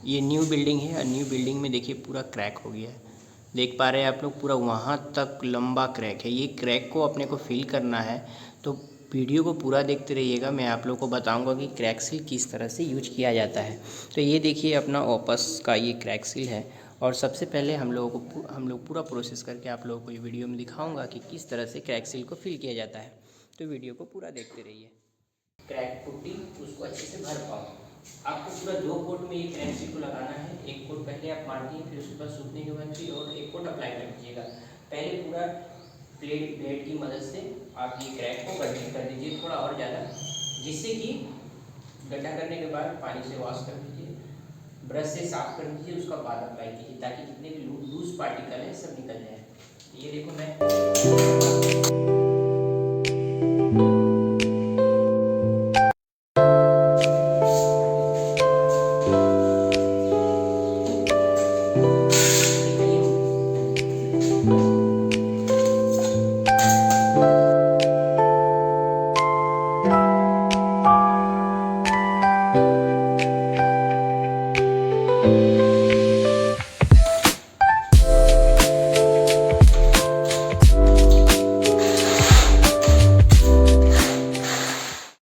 ये new building है और न्यू बिल्डिंग में देखिए पूरा क्रैक हो गया है। देख पा रहे हैं आप लोग, पूरा वहाँ तक लंबा क्रैक है। ये क्रैक को अपने को फिल करना है तो वीडियो को पूरा देखते रहिएगा। मैं आप लोग को बताऊंगा कि क्रैक सील किस तरह से यूज किया जाता है। तो ये देखिए अपना ऑपस का ये क्रैक सील है और सबसे पहले हम लोग पूरा प्रोसेस करके आप लोगों को ये वीडियो में दिखाऊंगा कि किस तरह से क्रैक सील को फिल किया जाता है। तो वीडियो को पूरा देखते रहिए। क्रैक पुट्टी उसको अच्छे से भर पाओ। आपको पूरा 2 कोट में ये क्रैक सील को लगाना है। एक कोट पहले आप मार दिए, फिर उसके बाद सूखने के बाद फिर और एक कोट अप्लाई कर दीजिएगा। पहले पूरा ब्लेड की मदद से आप ये क्रैक को गड्ढे कर दीजिए थोड़ा और ज़्यादा, जिससे कि गड्ढा करने के बाद पानी से वॉश कर दीजिए, ब्रश से साफ कर दीजिए, उसका बाद अप्लाई कीजिए ताकि जितने भी लूज पार्टिकल है सब निकल जाए। ये देखो मैं